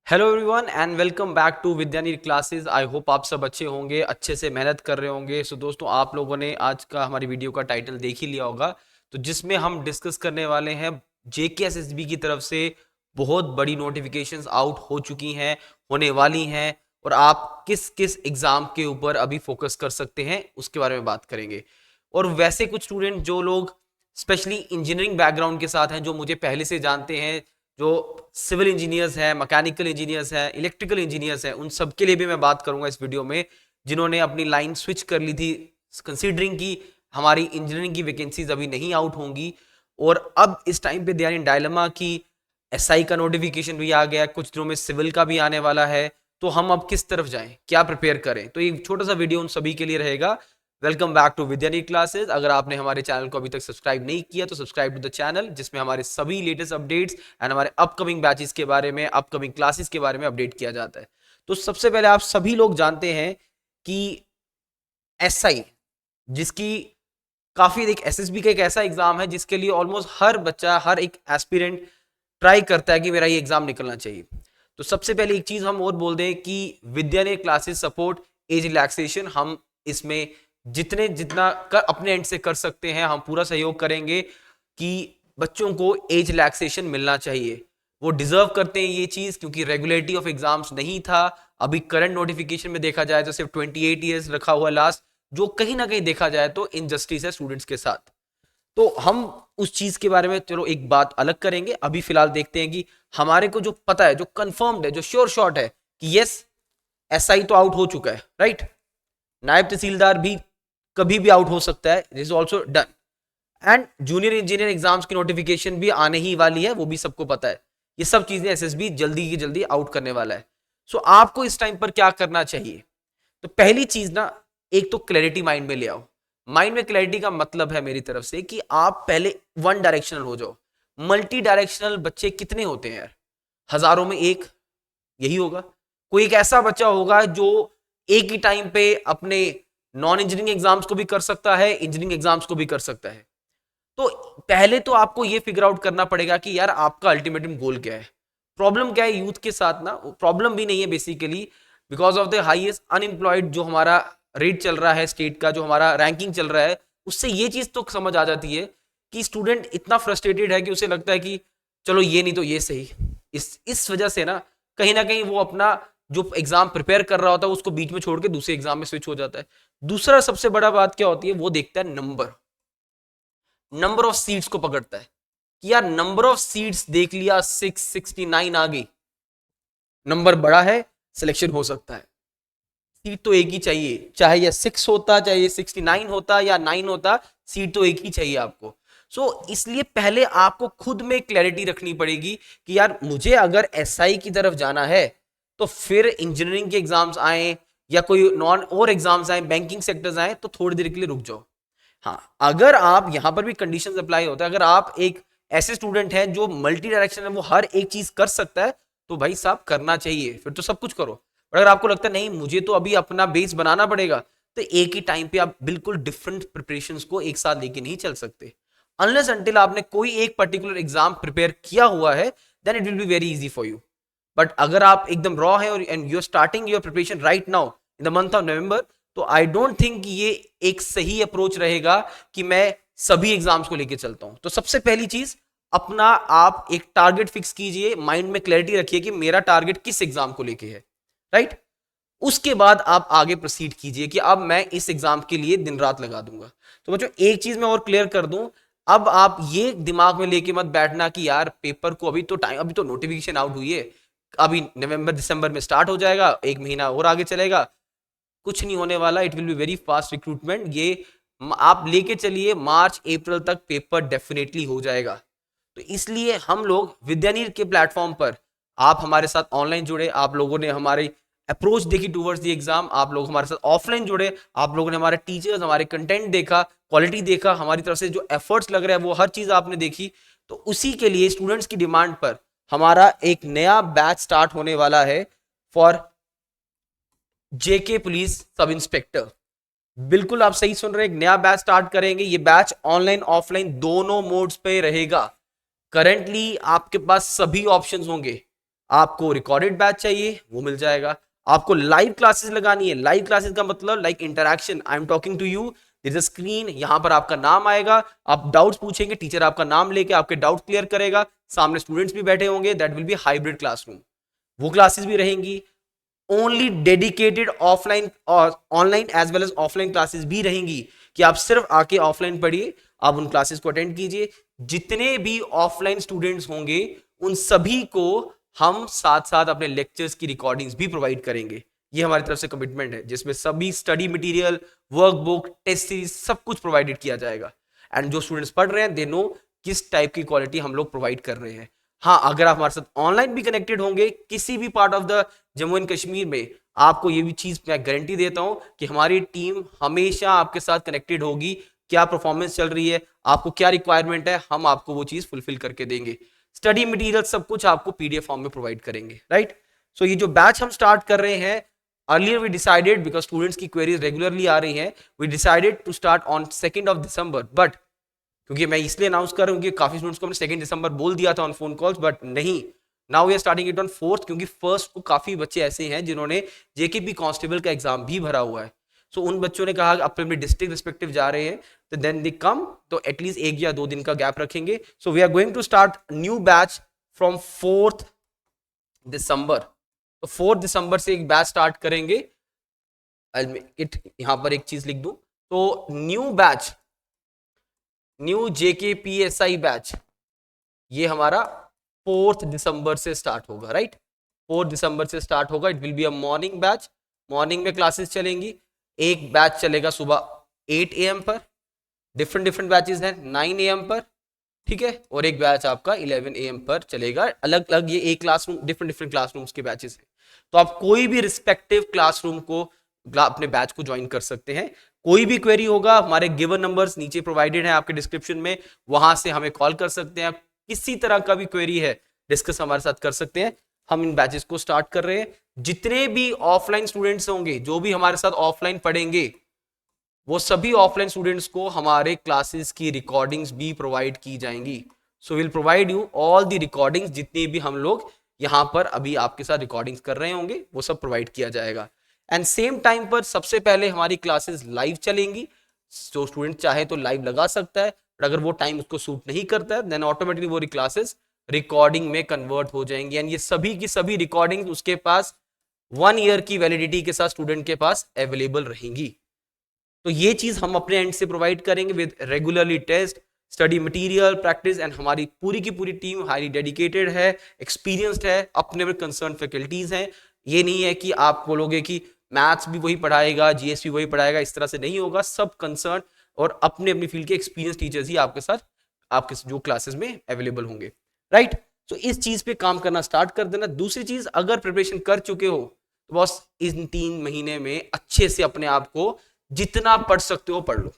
Hello everyone and welcome back to Vidyanir classes. I hope आप सब अच्छे होंगे, अच्छे से मेहनत कर रहे होंगे। सो दोस्तों, आप लोगों ने आज का हमारी वीडियो का टाइटल देख ही लिया होगा, तो जिसमें हम डिस्कस करने वाले हैं जेकेएसएसबी की तरफ से बहुत बड़ी नोटिफिकेशंस आउट हो चुकी हैं, होने वाली हैं, और आप किस किस एग्जाम के ऊपर अभी फोकस कर सकते हैं उसके बारे में बात करेंगे। और वैसे कुछ स्टूडेंट जो लोग स्पेशली इंजीनियरिंग बैकग्राउंड के साथ हैं, जो मुझे पहले से जानते हैं, जो सिविल इंजीनियर्स हैं, मैकेनिकल इंजीनियर्स हैं, इलेक्ट्रिकल इंजीनियर्स हैं, उन सब के लिए भी मैं बात करूंगा इस वीडियो में, जिन्होंने अपनी लाइन स्विच कर ली थी कंसीडरिंग की हमारी इंजीनियरिंग की वैकेंसीज अभी नहीं आउट होंगी। और अब इस टाइम पे दे आर इन डायलेमा की एसआई का नोटिफिकेशन भी आ गया, कुछ दिनों में सिविल का भी आने वाला है, तो हम अब किस तरफ जाएं, क्या प्रिपेयर करें। तो ये छोटा सा वीडियो उन सभी के लिए रहेगा। Welcome back to Vidyani classes. अगर आपने हमारे चैनल को अभी तक सब्सक्राइब नहीं किया तो सब्सक्राइब टू द चैनल, जिसमें हमारे सभी लेटेस्ट अपडेट्स एंड हमारे अपकमिंग बैचेस के बारे में, अपकमिंग क्लासेस के बारे में अपडेट किया जाता है। तो सबसे पहले आप सभी लोग जानते हैं कि एसआई, जिसकी काफी एक एसएसबी का एक ऐसा एग्जाम है जिसके लिए ऑलमोस्ट हर बच्चा, हर एक एस्पिरेंट ट्राई करता है कि मेरा ये एग्जाम निकलना चाहिए। तो सबसे पहले एक चीज हम और बोल दें कि विद्यालय क्लासेस सपोर्ट एज रिलैक्सेशन। हम इसमें जितना अपने एंड से कर सकते हैं, हम पूरा सहयोग करेंगे कि बच्चों को एज रिलैक्सेशन मिलना चाहिए। वो डिजर्व करते हैं ये चीज, क्योंकि रेगुलेटरी ऑफ एग्जाम्स नहीं था। अभी करंट नोटिफिकेशन में देखा जाए तो सिर्फ 28 ईयर्स रखा हुआ लास्ट, जो कहीं ना कहीं देखा जाए तो इनजस्टिस है स्टूडेंट्स के साथ। तो हम उस चीज के बारे में चलो एक बात अलग करेंगे। अभी फिलहाल देखते हैं कि हमारे को जो पता है, जो कंफर्म्ड है, जो श्योर शॉट है कि यस, एसआई तो आउट हो चुका है, राइट। नायब तहसीलदार भी कभी भी आउट हो सकता है, this is also done. And junior engineer exams की नोटिफिकेशन भी आने ही वाली है, वो भी सबको पता है। ये सब चीजें एसएसबी जल्दी की जल्दी आउट करने वाला है। सो आपको इस टाइम पर क्या करना चाहिए? तो पहली चीज ना, एक तो क्लैरिटी माइंड में ले आओ। माइंड में क्लैरिटी का मतलब है मेरी तरफ से कि आप पहले वन डायरेक्शनल हो जाओ। मल्टी डायरेक्शनल बच्चे कितने होते हैं यार? हजारों में एक यही होगा। कोई एक ऐसा बच्चा होगा जो एक ही टाइम पे अपने नॉन इंजीनियरिंग एग्जाम्स को भी कर सकता है, इंजीनियरिंग एग्जाम्स को भी कर सकता है। तो पहले तो आपको ये फिगर आउट करना पड़ेगा कि यार आपका अल्टीमेटम गोल क्या है। प्रॉब्लम क्या है यूथ के साथ ना, प्रॉब्लम भी नहीं है basically, because of the highest unemployed जो हमारा रेट चल रहा है स्टेट का, जो हमारा रैंकिंग चल रहा है, उससे ये चीज तो समझ आ जाती है कि स्टूडेंट इतना फ्रस्ट्रेटेड है कि उसे लगता है कि चलो ये नहीं तो ये सही। इस वजह से ना कहीं वो अपना जो एग्जाम प्रिपेयर कर रहा होता है उसको बीच में छोड़ के दूसरे एग्जाम में स्विच हो जाता है। दूसरा सबसे बड़ा बात क्या होती है, वो देखता है नंबर ऑफ सीट्स को पकड़ता है कि यार नंबर ऑफ सीट्स देख लिया, 669 आ गई, नंबर बड़ा है, सिलेक्शन हो सकता है। सीट तो एक ही चाहिए, चाहे ये 6 होता, चाहे ये 69 होता या 9 होता, सीट तो एक ही चाहिए आपको। इसलिए पहले आपको खुद में क्लैरिटी रखनी पड़ेगी कि यार मुझे अगर एसआई की तरफ जाना है तो फिर इंजीनियरिंग के एग्जाम्स आए या कोई नॉन और एग्जाम्स आए, बैंकिंग सेक्टर्स आए, तो थोड़ी देर के लिए रुक जाओ। हाँ, अगर आप यहां पर भी कंडीशंस अप्लाई होता है, अगर आप एक ऐसे स्टूडेंट हैं जो मल्टी डायरेक्शन है, वो हर एक चीज कर सकता है, तो भाई साहब करना चाहिए, फिर तो सब कुछ करो। पर अगर आपको लगता है नहीं मुझे तो अभी अपना बेस बनाना पड़ेगा, तो एक ही टाइम पे आप बिल्कुल डिफरेंट प्रिपरेशंस को एक साथ लेके नहीं चल सकते। अनलेस अंटिल आपने कोई एक पर्टिकुलर एग्जाम प्रिपेयर किया हुआ है, then it will be very easy for you. But अगर आप एकदम रॉ है और and you are starting your preparation right now in the month of November, तो आई डोंट थिंक ये एक सही अप्रोच रहेगा कि मैं सभी एग्जाम्स को लेके चलता हूं। तो सबसे पहली चीज, अपना आप एक टारगेट फिक्स कीजिए, माइंड में क्लैरिटी रखिए कि मेरा टारगेट किस एग्जाम को लेके है, राइट। उसके बाद आप आगे प्रोसीड कीजिए कि अब मैं इस एग्जाम के लिए दिन रात लगा दूंगा। तो बच्चों एक चीज मैं और क्लियर कर दूं, अब आप ये दिमाग में लेके मत बैठना कि यार पेपर को अभी तो टाइम, अभी तो नोटिफिकेशन आउट हुई है, अभी नवंबर दिसंबर में स्टार्ट हो जाएगा, एक महीना और आगे चलेगा। कुछ नहीं होने वाला, it will be very fast recruitment. ये आप लेके चलिए, मार्च अप्रैल तक पेपर डेफिनेटली हो जाएगा। तो इसलिए हम लोग विद्यानीर के प्लेटफॉर्म पर, आप हमारे साथ ऑनलाइन जुड़े, आप लोगों ने हमारी अप्रोच देखी टूवर्ड्स द एग्जाम, आप लोग हमारे साथ ऑफलाइन जुड़े, आप लोगों ने हमारे टीचर्स, हमारे कंटेंट देखा, क्वालिटी देखा, हमारी तरफ से जो एफर्ट्स लग रहे हैं वो हर चीज आपने देखी। तो उसी के लिए स्टूडेंट्स की डिमांड पर हमारा एक नया बैच स्टार्ट होने वाला है for JK police sub inspector. बिल्कुल आप सही सुन रहे हैं, एक नया बैच स्टार्ट करेंगे। ये बैच ऑनलाइन ऑफलाइन दोनों मोड्स पे रहेगा। करंटली आपके पास सभी ऑप्शंस होंगे, आपको रिकॉर्डेड बैच चाहिए वो मिल जाएगा, आपको लाइव क्लासेस लगानी है, लाइव क्लासेस का मतलब like interaction, I am talking to you, there is a screen, यहां पर आपका नाम आएगा, आप डाउट्स पूछेंगे, टीचर आपका नाम लेके आपके डाउट क्लियर करेगा, सामने स्टूडेंट्स भी बैठे होंगे, that will be hybrid classroom. वो क्लासेस भी रहेंगी, ओनली डेडिकेटेड ऑफलाइन और online as well as offline classes भी रहेंगी कि आप सिर्फ आके ऑफलाइन पढ़िए, आप उन क्लासेस को अटेंड कीजिए। जितने भी ऑफलाइन स्टूडेंट्स होंगे उन सभी को हम साथ साथ अपने लेक्चर्स की रिकॉर्डिंग्स भी प्रोवाइड करेंगे। ये हमारी तरफ से कमिटमेंट है जिसमें सभी study material, workbook, test series सब कुछ प्रोवाइडेड किया जाएगा। एंड जो स्टूडेंट्स पढ़ रहे हैं दे नो किस टाइप की क्वालिटी हम लोग प्रोवाइड कर रहे हैं। हाँ, अगर आप हमारे साथ ऑनलाइन भी कनेक्टेड होंगे किसी भी part of the Jammu and Kashmir में, आपको ये भी चीज मैं गारंटी देता हूं कि हमारी टीम हमेशा आपके साथ कनेक्टेड होगी। क्या परफॉर्मेंस चल रही है, आपको क्या रिक्वायरमेंट है, हम आपको वो चीज फुलफिल करके देंगे। स्टडी मटेरियल सब कुछ आपको पीडीएफ फॉर्म में प्रोवाइड करेंगे, राइट। सो ये जो बैच हम स्टार्ट कर रहे हैं, earlier we decided, because students की क्वेरीज रेगुलरली आ रही हैं, we decided to start on 2 December, but क्योंकि मैं इसलिए अनाउंस कर रहा हूँ कि काफी स्टूडेंट्स को हमने 2 दिसंबर बोल दिया था ऑन फोन कॉल्स, बट नहीं, now we are starting it on 4, क्योंकि फर्स्ट को काफी बच्चे ऐसे हैं जिन्होंने जेकेपी कांस्टेबल का एग्जाम भी भरा हुआ है। सो उन बच्चों ने कहा अपने अपने डिस्ट्रिक्ट रिस्पेक्टिव जा रहे हैं, तो देन दे कम, तो एटलीस्ट 1 या 2 दिन का गैप रखेंगे। So we are going to start new batch from 4 December. तो 4 दिसंबर से एक बैच स्टार्ट करेंगे। यहां पर एक चीज लिख दूं, तो न्यू बैच, न्यू जेकेपीएसआई बैच, ये हमारा 4 दिसंबर से स्टार्ट होगा, राइट। 4 दिसंबर से स्टार्ट होगा। It will be a morning batch, morning में क्लासेस चलेंगी। एक बैच चलेगा सुबह 8 AM पर, डिफरेंट डिफरेंट बैचेस हैं, 9 AM पर, ठीक है, और एक बैच आपका 11 AM पर चलेगा। अलग अलग ये एक क्लासरूम, डिफरेंट डिफरेंट क्लासरूम्स के बैचेस हैं, तो आप कोई भी रिस्पेक्टिव क्लासरूम को अपने बैच को ज्वाइन कर सकते हैं। कोई भी क्वेरी होगा, हमारे गिवन नंबर्स नीचे प्रोवाइडेड है आपके डिस्क्रिप्शन में, वहां से हमें कॉल कर सकते हैं। किसी तरह का भी क्वेरी है डिस्कस हमारे साथ कर सकते हैं। हम इन बैचेस को स्टार्ट कर रहे हैं। जितने भी ऑफलाइन स्टूडेंट्स होंगे जो भी हमारे साथ ऑफलाइन पढ़ेंगे, वो सभी ऑफलाइन स्टूडेंट्स को हमारे क्लासेस की रिकॉर्डिंग्स भी प्रोवाइड की जाएंगी। So will provide you all the recordings, जितनी भी हम लोग यहां पर अभी आपके साथ रिकॉर्डिंग्स कर रहे होंगे वो सब प्रोवाइड किया जाएगा। एंड सेम टाइम पर सबसे पहले हमारी क्लासेस लाइव चलेंगी। जो स्टूडेंट चाहे तो लाइव लगा सकता है, बट अगर वो टाइम उसको सूट नहीं करता है देन ऑटोमेटिकली वो क्लासेस रिकॉर्डिंग में कन्वर्ट हो जाएंगी। एंड ये सभी की सभी रिकॉर्डिंग उसके पास 1 ईयर की वैलिडिटी के साथ स्टूडेंट के पास अवेलेबल रहेंगी। तो ये चीज हम अपने एंड से प्रोवाइड करेंगे with regularly test, study material, practice. And हमारी पूरी की पूरी टीम हाईली डेडिकेटेड है, एक्सपीरियंस्ड है, अपने में कंसर्न फैकल्टीज हैं। ये नहीं है कि आप बोलोगे कि मैथ्स भी वही पढ़ाएगा, जीएस भी वही पढ़ाएगा, इस तरह से नहीं होगा। सब कंसर्न और अपने अपनी फील्ड के एक्सपीरियंस टीचर्स ही आपके साथ आपके जो क्लासेस में अवेलेबल होंगे, राइट। तो इस चीज पे काम करना स्टार्ट कर देना। दूसरी चीज, अगर प्रिपरेशन कर चुके हो तो बस इन 3 महीने में अच्छे से अपने आप को जितना पढ़ सकते हो पढ़ लो,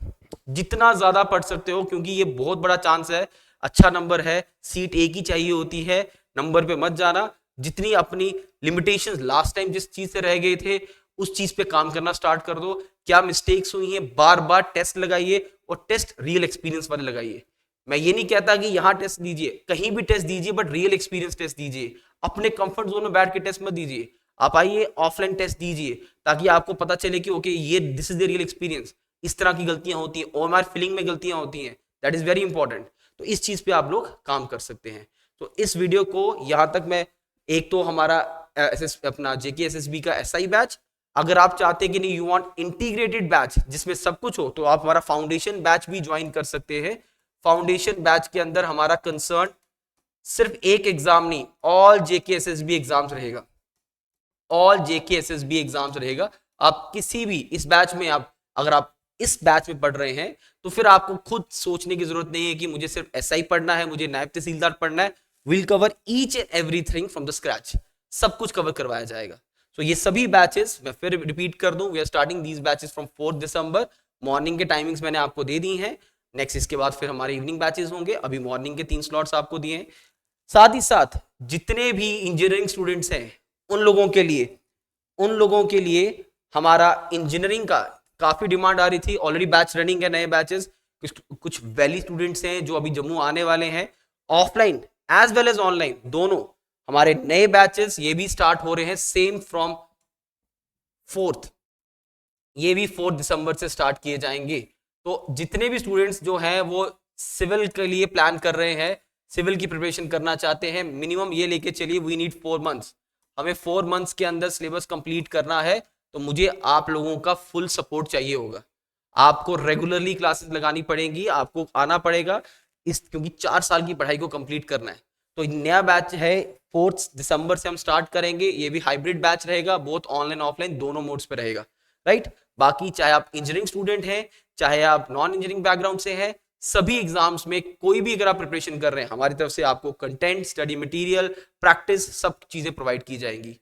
जितना ज्यादा पढ़ सकते हो, क्योंकि ये बहुत बड़ा चांस है, अच्छा नंबर है, सीट एक ही चाहिए होती है, नंबर पे मत जाना। जितनी अपनी लिमिटेशंस लास्ट टाइम जिस चीज से रह गए थे उस चीज पे काम करना स्टार्ट कर दो। क्या मिस्टेक्स हुई हैं, बार बार टेस्ट लगाइए, और टेस्ट रियल एक्सपीरियंस वाले लगाइए। मैं ये नहीं कहता कि यहां टेस्ट दीजिए, कहीं भी टेस्ट दीजिए, बट रियल एक्सपीरियंस टेस्ट दीजिए। अपने कंफर्ट जोन में बैठ के टेस्ट मत दीजिए, आप आइए ऑफलाइन टेस्ट दीजिए, ताकि आपको पता चले कि ओके ये this is the real experience. इस तरह की गलतियां होती हैं, ओएमआर फिलिंग में गलतियां होती हैं, दैट इज वेरी इंपॉर्टेंट। तो इस चीज पे आप लोग काम कर सकते हैं। तो इस वीडियो को यहां तक मैं, एक तो हमारा अपना जेकेएसएसबी का एसआई बैच, अगर आप चाहते हैं कि नहीं यू वांट इंटीग्रेटेड बैच जिसमें सब कुछ हो, तो आप हमारा फाउंडेशन बैच भी ज्वाइन कर सकते हैं। फाउंडेशन बैच के अंदर हमारा कंसर्न सिर्फ एक एग्जाम नहीं, ऑल जेकेएसएसबी एग्जाम्स रहेगा, ऑल जेकेएसएसबी एग्जाम्स रहेगा। आप किसी भी इस बैच में, आप अगर आप इस बैच में पढ़ रहे हैं तो फिर आपको खुद सोचने की जरूरत नहीं है कि मुझे सिर्फ एसआई पढ़ना है, मुझे नायब तहसीलदार पढ़ना है। Will cover each and everything from the scratch, सब कुछ कवर करवाया जाएगा। तो ये सभी बैचेस मैं फिर रिपीट कर दूं, we are starting these batches from 4 December. Morning के टाइमिंग्स मैंने आपको दे दी हैं। नेक्स्ट इसके बाद फिर हमारे इवनिंग बैचेस होंगे। अभी मॉर्निंग के 3 स्लॉट्स आपको दिए हैं। साथ ही साथ जितने भी इंजीनियरिंग स्टूडेंट्स हैं उन लोगों के लिए हमारा इंजीनियरिंग का काफी डिमांड आ रही थी। ऑलरेडी बैच रनिंग है, नए बैचेस। कुछ वैली स्टूडेंट्स हैं जो अभी जम्मू आने वाले हैं, offline as well as online दोनों। हमारे नए बैचेस ये भी स्टार्ट हो रहे हैं सेम फ्रॉम 4th, ये भी 4 दिसंबर से स्टार्ट किए जाएंगे। तो जितने भी स्टूडेंट्स जो हैं वो सिविल के लिए प्लान कर रहे हैं, सिविल की प्रिपरेशन करना चाहते हैं, मिनिमम ये लेके चलिए वी नीड 4 मंथ्स, हमें 4 मंथ्स के अंदर सिलेबस कंप्लीट करना है। तो मुझे आप लोगों का फुल सपोर्ट चाहिए होगा, आपको रेगुलरली क्लासेस लगानी पड़ेगी, आपको आना पड़ेगा इस, क्योंकि 4 साल की पढ़ाई को कंप्लीट करना है। तो नया बैच है 4 दिसंबर से हम स्टार्ट करेंगे, ये भी हाइब्रिड बैच रहेगा, बोथ ऑनलाइन ऑफलाइन दोनों मोड्स पे रहेगा, राइट। बाकी चाहे आप इंजीनियरिंग स्टूडेंट हैं, चाहे आप नॉन इंजीनियरिंग बैकग्राउंड से हैं, सभी एग्जाम्स में कोई भी अगर आप प्रिपरेशन कर रहे हैं, हमारी तरफ से आपको कंटेंट, स्टडी मटेरियल, प्रैक्टिस सब चीजें प्रोवाइड की जाएंगी।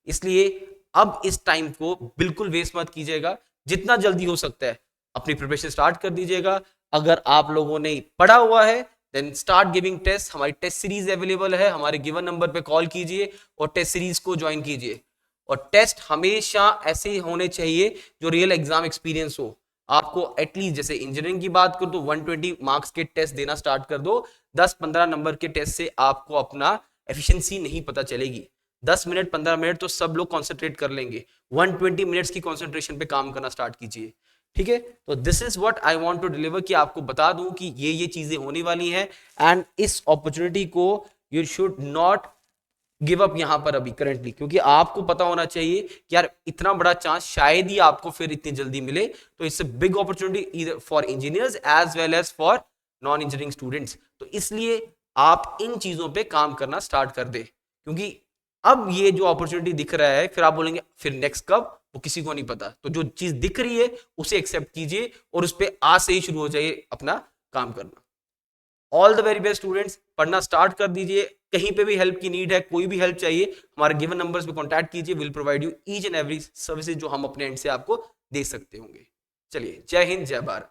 इसलिए अब इस टाइम को बिल्कुल वेस्ट मत कीजिएगा, जितना जल्दी हो सकता है अपनी प्रिपरेशन स्टार्ट कर दीजिएगा। अगर आप लोगों ने पढ़ा हुआ है देन स्टार्ट गिविंग टेस्ट, हमारी टेस्ट सीरीज अवेलेबल है, हमारे गिवन नंबर पे कॉल कीजिए और टेस्ट सीरीज को ज्वाइन कीजिए। और टेस्ट हमेशा ऐसे होने चाहिए जो रियल एग्जाम एक्सपीरियंस हो। आपको एटलीस्ट, जैसे इंजीनियरिंग की बात करो तो 120 मार्क्स के टेस्ट देना स्टार्ट कर दो। 10-15 नंबर के टेस्ट से आपको अपना एफिशिएंसी नहीं पता चलेगी। 10 मिनट 15 मिनट तो सब लोग कॉन्सेंट्रेट कर लेंगे, 120 मिनट्स की कॉन्सेंट्रेशन पे काम करना स्टार्ट कीजिए, ठीक है। तो this is what I want to deliver, कि आपको बता दूं कि ये चीजें होने वाली हैं, एंड इस अपॉर्चुनिटी को you should not give up यहां पर अभी करंटली, क्योंकि आपको पता होना चाहिए कि यार इतना बड़ा चांस शायद ही आपको फिर इतनी जल्दी मिले। तो it's a big opportunity for engineers as well as for non engineering students. तो इसलिए आप इन चीजों पे काम करना स्टार्ट कर दे, क्योंकि अब ये जो अपॉर्चुनिटी दिख रहा है, फिर आप बोलेंगे फिर नेक्स्ट कब, वो किसी को नहीं पता। तो जो चीज दिख रही है उसे एक्सेप्ट कीजिए और उस पर आज से ही शुरू हो जाइए अपना काम करना। All the very best students, पढ़ना स्टार्ट कर दीजिए। कहीं पे भी हेल्प की नीड है, कोई भी हेल्प चाहिए, हमारे गिवन नंबर्स पे कांटेक्ट कीजिए, will provide you each and every services जो हम अपने एंड से आपको दे सकते होंगे। चलिए, जय हिंद, जय भारत।